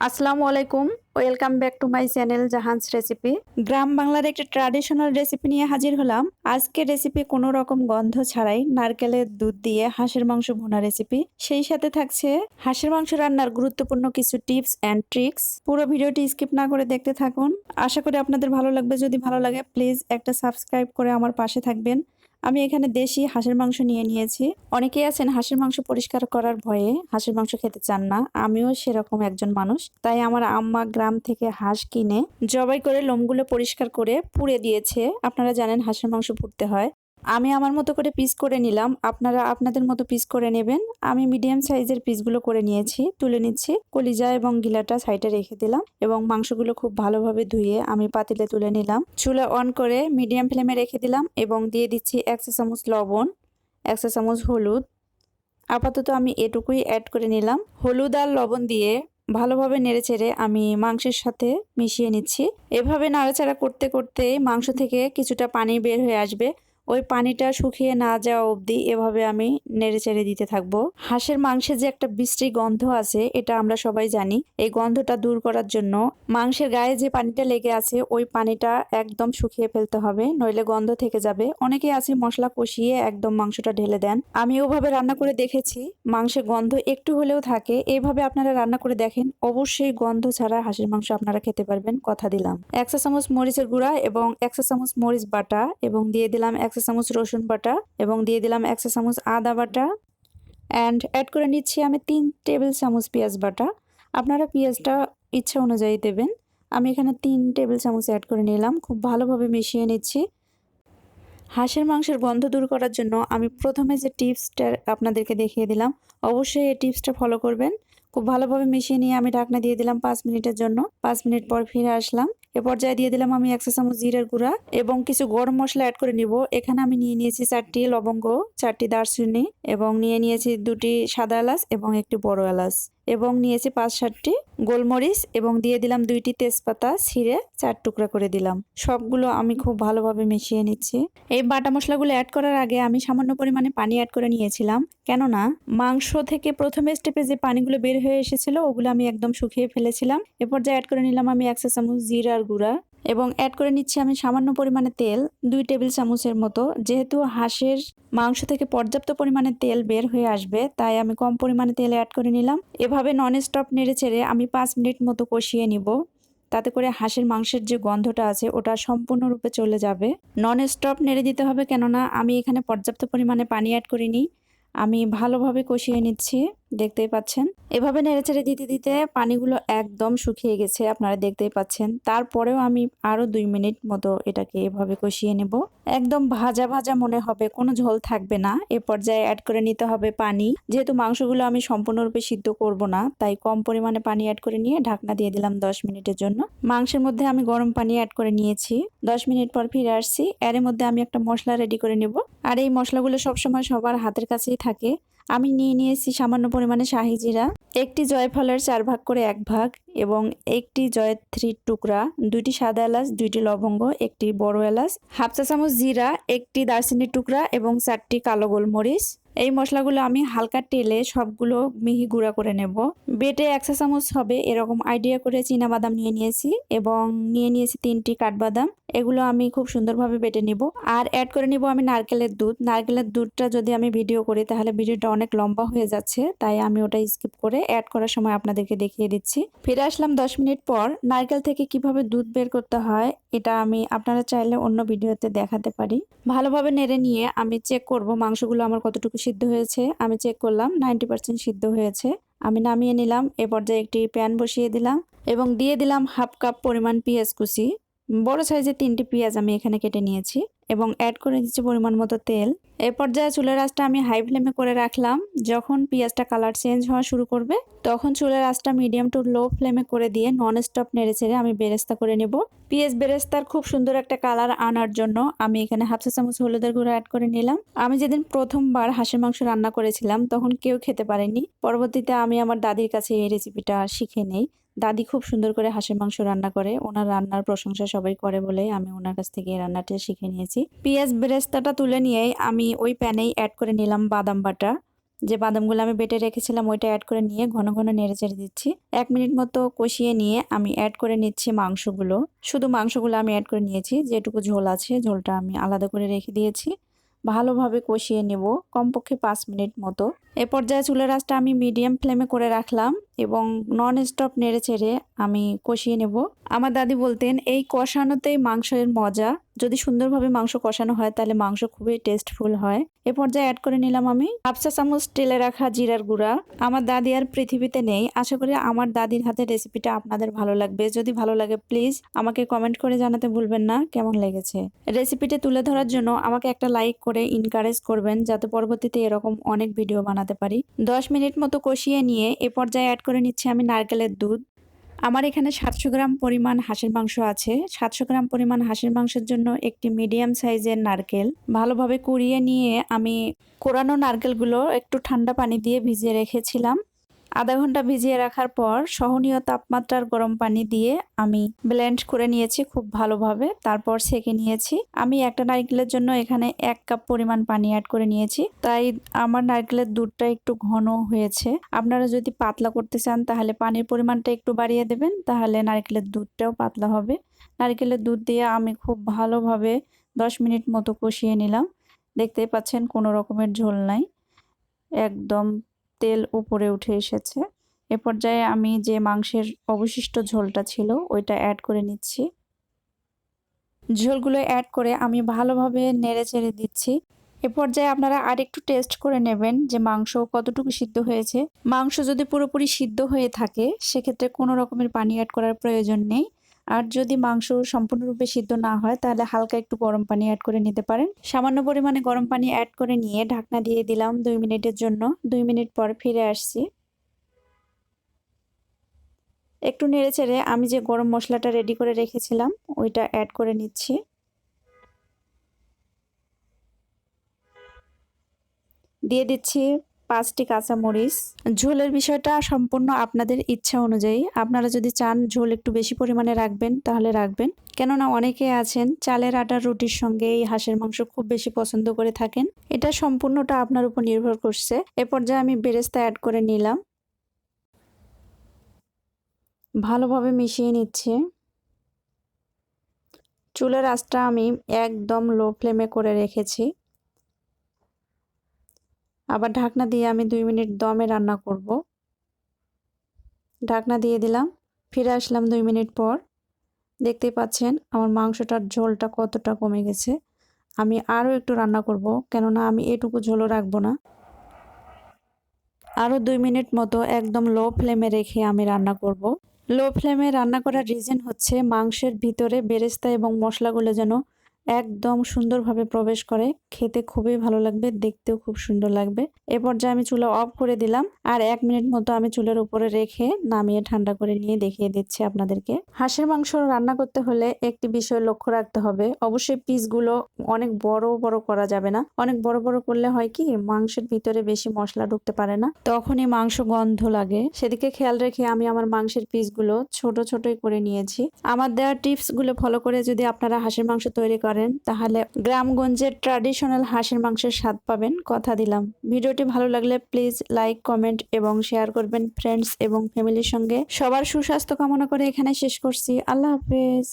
আসসালামু আলাইকুম। Welcome back to my channel Jahan's recipe. গ্রাম বাংলার একটি ট্র্যাডিশনাল রেসিপি নিয়ে হাজির হলাম। আজকের রেসিপি কোনো রকম গন্ধ ছাড়াই নারকেলের দুধ দিয়ে হাঁসের মাংস ভুনা রেসিপি। সেই সাথে থাকছে হাঁসের মাংস রান্নার গুরুত্বপূর্ণ কিছু টিপস অ্যান্ড ট্রিক্স। পুরো ভিডিওটি স্কিপ না করে দেখতে থাকুন। আশা করি আপনাদের ভালো লাগবে। যদি ভালো লাগে প্লিজ একটা সাবস্ক্রাইব করে আমার পাশে থাকবেন। আমি এখানে দেশি হাঁসের মাংস নিয়ে নিয়েছি। অনেকেই আছেন হাঁসের মাংস পরিষ্কার করার ভয়ে হাঁসের মাংস খেতে চান না। আমিও সেরকম একজন মানুষ। তাই আমার আম্মা গ্রাম থেকে হাঁস কিনে জবাই করে লোমগুলো পরিষ্কার করে পুড়ে দিয়েছে। আপনারা জানেন হাঁসের মাংস পুড়তে হয়। আমি আমার মতো করে পিস করে নিলাম। আপনারা আপনাদের মতো পিস করে নেবেন। আমি মিডিয়াম সাইজের পিসগুলো করে নিয়েছি। তুলে নিচ্ছি। কলিজা এবং গিলাটা সাইডে রেখে দিলাম এবং মাংসগুলো খুব ভালোভাবে ধুয়ে আমি পাতিলে তুলে নিলাম। চুলা অন করে মিডিয়াম ফ্লেমে রেখে দিলাম এবং দিয়ে দিচ্ছি 1 চা চামচ লবণ, 1 চা চামচ হলুদ। আপাতত আমি এটুকুই অ্যাড করে নিলাম। হলুদ আর লবণ দিয়ে ভালোভাবে নেড়েচেড়ে আমি মাংসের সাথে মিশিয়ে নিচ্ছি। এভাবে নাড়াচাড়া করতে করতে মাংস থেকে কিছুটা পানি বের হয়ে আসবে। ওই পানিটা শুকিয়ে না যাওয়া অবধি এভাবে আমি নেড়েচেড়ে দিতে থাকবো। হাঁসের মাংসে যে একটা বিশ্রী গন্ধ আছে এটা আমরা সবাই জানি। এই গন্ধটা দূর করার জন্য মাংসের গায়ে যে পানিটা লেগে আছে ওই পানিটা একদম শুকিয়ে ফেলতে হবে, নইলে গন্ধ থেকে যাবে। অনেকে আছে মশলা কষিয়ে একদম মাংসটা ঢেলে দেন। আমি ওভাবে রান্না করে দেখেছি, মাংসের গন্ধ একটু হলেও থাকে। এইভাবে আপনারা রান্না করে দেখেন, অবশ্যই গন্ধ ছাড়া হাঁসের মাংস আপনারা খেতে পারবেন, কথা দিলাম। 1 চা চামচ মরিচের গুঁড়া এবং 1 চা চামচ মরিচ বাটা এবং দিয়ে দিলাম 1 চা চামচ রসুন বাটা এবং দিয়ে দিলাম 1 চা চামচ আদা বাটা অ্যান্ড অ্যাড করে নিচ্ছি আমি 3 টেবিল চামচ পেঁয়াজ বাটা। আপনারা পেঁয়াজটা ইচ্ছা অনুযায়ী দেবেন। আমি এখানে 3 টেবিল চামচ অ্যাড করে নিলাম। খুব ভালোভাবে মিশিয়ে নিচ্ছি। হাঁসের মাংসের গন্ধ দূর করার জন্য আমি প্রথমে যে টিপসটা আপনাদেরকে দেখিয়ে দিলাম, অবশ্যই এই টিপসটা ফলো করবেন। খুব ভালোভাবে মিশিয়ে নিয়ে আমি ঢাকনা দিয়ে দিলাম 5 মিনিটের জন্য। 5 মিনিট পর ফিরে আসলাম। এ পর্যায়ে দিয়ে দিলাম আমি 1 চা চামচ জিরার গুঁড়া এবং কিছু গরম মশলা অ্যাড করে নিব। এখানে আমি নিয়ে নিয়েছি 4টি লবঙ্গ, 4টি দারচিনি এবং নিয়ে নিয়েছি 2টি সাদা এলাচ এবং একটি বড় এলাচ এবং নিয়েছি 5-7টি গোলমরিচ এবং দিয়ে দিলাম 2টি তেজপাতা ছিঁড়ে 4 টুকরা করে দিলাম। সবগুলো আমি খুব ভালোভাবে মিশিয়ে নিচ্ছি। এই বাটা মশলাগুলো অ্যাড করার আগে আমি সামান্য পরিমাণে পানি অ্যাড করে নিয়েছিলাম, কেননা মাংস থেকে প্রথম স্টেপে যে পানিগুলো বের হয়ে এসেছিল ওগুলো আমি একদম শুকিয়ে ফেলেছিলাম। এরপর যা অ্যাড করে নিলাম আমি 1 চা চামচ জিরার গুঁড়া এবং অ্যাড করে নিচ্ছি আমি সামান্য পরিমাণে তেল, 2 টেবিল চামচের মতো। যেহেতু হাঁসের মাংস থেকে পর্যাপ্ত পরিমাণে তেল বের হয়ে আসবে তাই আমি কম পরিমাণে তেল অ্যাড করে নিলাম। এভাবে নন স্টপ নেড়ে চেড়ে আমি 5 মিনিট মতো কষিয়ে নিব। তাতে করে হাঁসের মাংসের যে গন্ধটা আছে ওটা সম্পূর্ণরূপে চলে যাবে। নন স্টপ নেড়ে দিতে হবে, কেননা আমি এখানে পর্যাপ্ত পরিমাণে পানি অ্যাড করিনি। আমি ভালোভাবে কষিয়ে নিচ্ছি, দেখতেই পাচ্ছেন। এভাবে নেড়েচেড়ে দিতে দিতে পানিগুলো একদম শুকিয়ে গেছে, আপনারা দেখতেই পাচ্ছেন। তারপরেও আমি আরো 2 মিনিট মতো এটাকে এভাবে কষিয়ে নেব। একদম ভাজা ভাজা মনে হবে, কোনো ঝোল থাকবে না। এ পর্যায়ে অ্যাড করে নিতে হবে পানি। যেহেতু মাংসগুলো আমি সম্পূর্ণরূপে সিদ্ধ করব না, তাই কম পরিমাণে পানি অ্যাড করে নিয়ে ঢাকনা দিয়ে দিলাম 10 মিনিটের জন্য। মাংসের মধ্যে আমি গরম পানি অ্যাড করে নিয়েছি। 10 মিনিট পর ফিরে আসছি। এর মধ্যে আমি একটা মশলা রেডি করে নেব। আর এই মশলাগুলো সবসময় সবার হাতের কাছেই থাকে। আমি নিয়ে নিয়েছি সামান্য পরিমাণে শাহি জিরা, একটি জয়ফলের 4 ভাগ করে 1 ভাগ এবং একটি জয়ত্রীর টুকরা, 2টি সাদা এলাচ, 2টি লবঙ্গ, একটি বড় এলাচ, 1/2 চা চামচ জিরা, একটি দারচিনির টুকরা এবং 4টি কালো গোলমরিচ। এই মশলাগুলো আমি হালকা তেলে সবগুলো মিহি গুঁড়া করে নেব। বেটে 1 চা চামচ হবে এরকম আইডিয়া করে চীনাবাদাম নিয়ে নিয়েছি এবং নিয়ে নিয়েছি 3টি কাঠবাদাম। এগুলো আমি খুব সুন্দরভাবে বেটে নিব। আর অ্যাড করে নিব আমি নারকেলের দুধ। নারকেলের দুধটা যদি আমি ভিডিও করি তাহলে ভিডিওটা অনেক লম্বা হয়ে যাচ্ছে, তাই আমি ওটা স্কিপ করে অ্যাড করার সময় আপনাদেরকে দেখিয়ে দিচ্ছি। ফিরে আসলাম 10 মিনিট পর। নারকেল থেকে কিভাবে দুধ বের করতে হয় এটা আমি আপনারা চাইলে অন্য ভিডিওতে দেখাতে পারি। ভালোভাবে নেড়ে নিয়ে আমি চেক করব মাংসগুলো আমার কতটুকু সিদ্ধ হয়েছে। আমি চেক করলাম 90% সিদ্ধ হয়েছে। আমি নামিয়ে নিলাম। এ পর্যায়ে একটি প্যান বসিয়ে দিলাম এবং দিয়ে দিলাম 1/2 কাপ পরিমাণ পেঁয়াজ কুচি। বড় সাইজের 3টি পেঁয়াজ আমি এখানে কেটে নিয়েছি এবং অ্যাড করে দিচ্ছি পরিমাণ মতো তেল। এ পর্যায়ে চুলার আঁচটা আমি হাই ফ্লেমে করে রাখলাম। যখন পেঁয়াজটা কালার চেঞ্জ হওয়া শুরু করবে তখন চুলার আঁচটা মিডিয়াম টু লো ফ্লেমে করে দিয়ে নন স্টপ নেড়ে চেড়ে আমি বেরেস্তা করে নেব। পেঁয়াজ বেরেস্তার খুব সুন্দর একটা কালার আনার জন্য আমি এখানে 1/2 চা চামচ হলুদের গুঁড়ো অ্যাড করে নিলাম। আমি যেদিন প্রথমবার হাঁসের মাংস রান্না করেছিলাম তখন কেউ খেতে পারেনি। পরবর্তীতে আমি আমার দাদির কাছে এই রেসিপিটা শিখে নেই। দাদি খুব সুন্দর করে হাঁসের মাংস রান্না করে, ওনার রান্নার প্রশংসা সবাই করে বলে আমি ওনার কাছ থেকে এই রান্নাটা শিখে নিয়েছি। পেঁয়াজ বেরেস্তাটা তুলে নিয়েই আমি ওই প্যানেই অ্যাড করে নিলাম বাদাম বাটা। যে বাদামগুলো আমি বেটে রেখেছিলাম ওইটা অ্যাড করে নিয়ে ঘন ঘন নেড়েচেড়ে দিচ্ছি। 1 মিনিট মতো কষিয়ে নিয়ে আমি অ্যাড করে নিচ্ছি মাংসগুলো। শুধু মাংসগুলো আমি অ্যাড করে নিয়েছি, যেটুকু ঝোল আছে ঝোলটা আমি আলাদা করে রেখে দিয়েছি। ভালোভাবে কষিয়ে নেব কমপক্ষে 5 মিনিট মতো। এ পর্যায়ে চুলার আঁচটা আমি মিডিয়াম ফ্লেমে করে রাখলাম এবং নন স্টপ নেড়েচেড়ে আমি কষিয়ে নেব। আমার দাদি বলতেন এই কষানোতেই মাংসের মজা। যদি সুন্দরভাবে মাংস কষানো হয় তাহলে মাংস খুবই টেস্টফুল হয়। এ পর্যায়ে অ্যাড করে নিলাম আমি 1/2 চা চামচ তেলে রাখা জিরার গুঁড়া। আমার দাদি আর পৃথিবীতে নেই। আশা করি আমার দাদির হাতের রেসিপিটা আপনাদের ভালো লাগবে। যদি ভালো লাগে প্লিজ আমাকে কমেন্ট করে জানাতে ভুলবেন না কেমন লেগেছে। রেসিপিটি তুলে ধরার জন্য আমাকে একটা লাইক করে এনকারেজ করবেন, যাতে পরবর্তীতে এরকম অনেক ভিডিও বানাতে পারি। 10 মিনিট মতো কষিয়ে নিয়ে এ পর্যায়ে অ্যাড করে নিচ্ছি আমি নারকেলের দুধ। আমার এখানে 700 গ্রাম পরিমাণ হাঁসের মাংস আছে। 700 গ্রাম পরিমাণ হাঁসের মাংসের জন্য একটি মিডিয়াম সাইজের নারকেল ভালোভাবে কুড়িয়ে নিয়ে আমি কোরানো নারকেলগুলো একটু ঠান্ডা পানি দিয়ে ভিজিয়ে রেখেছিলাম। আধা ঘন্টা ভিজিয়ে রাখার পর সহনীয় তাপমাত্রার গরম পানি দিয়ে আমি ব্লেন্ড করে নিয়েছি খুব ভালোভাবে, তারপর সেঁকে নিয়েছি। আমি একটা নারকেলের জন্য এখানে 1 কাপ পরিমাণ পানি অ্যাড করে নিয়েছি, তাই আমার নারকেলের দুধটা একটু ঘন হয়েছে। আপনারা যদি পাতলা করতে চান তাহলে পানির পরিমাণটা একটু বাড়িয়ে দেবেন, তাহলে নারকেলের দুধটাও পাতলা হবে। নারকেলের দুধ দিয়ে আমি খুব ভালোভাবে 10 মিনিট মতো কষিয়ে নিলাম। দেখতেই পাচ্ছেন কোনো রকমের ঝোল নাই, একদম তেল উপরে উঠে এসেছে। এ পর্যায়ে আমি যে মাংসের অবশিষ্ট ঝোলটা ছিল ওইটা অ্যাড করে নিচ্ছি। ঝোলগুলো অ্যাড করে আমি ভালোভাবে নেড়েচেড়ে দিচ্ছি। এ পর্যায়ে আপনারা আরেকটু টেস্ট করে নেবেন যে মাংস কতটুকু সিদ্ধ হয়েছে। মাংস যদি পুরোপুরি সিদ্ধ হয়ে থাকে সেক্ষেত্রে কোনো রকমের পানি অ্যাড করার প্রয়োজন নেই। আর যদি মাংস সম্পূর্ণরূপে সিদ্ধ না হয় তাহলে হালকা একটু গরম পানি অ্যাড করে নিতে পারেন। সামান্য পরিমাণে গরম পানি অ্যাড করে নিয়ে ঢাকনা দিয়ে দিলাম 2 মিনিটের জন্য। 2 মিনিট পর ফিরে আসছি। একটু নেড়েচেড়ে আমি যে গরম মশলাটা রেডি করে রেখেছিলাম ওইটা অ্যাড করে নিচ্ছি। দিয়ে দিচ্ছি 5টি কাঁচামরিচ। ঝোলের বিষয়টা সম্পূর্ণ আপনাদের ইচ্ছা অনুযায়ী। আপনারা যদি চান ঝোল একটু বেশি পরিমাণে রাখবেন তাহলে রাখবেন, কেননা অনেকে আছেন চালের আটার রুটির সঙ্গে এই হাঁসের মাংস খুব বেশি পছন্দ করে থাকেন। এটা সম্পূর্ণটা আপনার উপর নির্ভর করছে। এ পর্যায়ে আমি বেরেস্তা অ্যাড করে নিলাম, ভালোভাবে মিশিয়ে নিচ্ছি। চুলার আঁচটা আমি একদম লো ফ্লেমে করে রেখেছি। আবার ঢাকনা দিয়ে আমি 2 মিনিট দমে রান্না করব। ঢাকনা দিয়ে দিলাম, ফিরে আসলাম 2 মিনিট পর। দেখতেই পাচ্ছেন আমার মাংসটার ঝোলটা কতটা কমে গেছে। আমি আরও একটু রান্না করব, কেননা আমি এটুকু ঝোলও রাখবো না। আরও 2 মিনিট মতো একদম লো ফ্লেমে রেখে আমি রান্না করব। লো ফ্লেমে রান্না করার রিজন হচ্ছে মাংসের ভিতরে বেরেস্তা এবং মশলাগুলো যেন একদম সুন্দরভাবে প্রবেশ করে। খেতে খুবই ভালো লাগবে, দেখতেও খুব সুন্দর লাগবে। এ পর্যায়ে আমি চুলা অফ করে দিলাম আর 1 মিনিট মতো আমি চুলার উপরে রেখে নামিয়ে ঠান্ডা করে নিয়ে দেখিয়ে দিচ্ছি আপনাদেরকে। হাঁসের মাংস রান্না করতে হলে একটি বিষয় লক্ষ্য রাখতে হবে, অবশ্যই পিসগুলো অনেক বড় বড় করা যাবে না। অনেক বড় বড় করলে হয় কি মাংসের ভিতরে বেশি মশলা ঢুকতে পারে না, তখনই মাংস গন্ধ লাগে। সেদিকে খেয়াল রেখে আমি আমার মাংসের পিসগুলো ছোট ছোটই করে নিয়েছি। আমার দেওয়া টিপসগুলো ফলো করে যদি আপনারা হাঁসের মাংস তৈরি করেন তাহলে গ্রামগঞ্জের ট্র্যাডিশনাল হাঁসের মাংসের স্বাদ পাবেন, কথা দিলাম। ভিডিওটি ভালো লাগলে প্লিজ লাইক, কমেন্ট এবং শেয়ার করবেন ফ্রেন্ডস এবং ফ্যামিলির সঙ্গে। সবার সুস্বাস্থ্য কামনা করে এখানে শেষ করছি। আল্লাহ হাফেজ।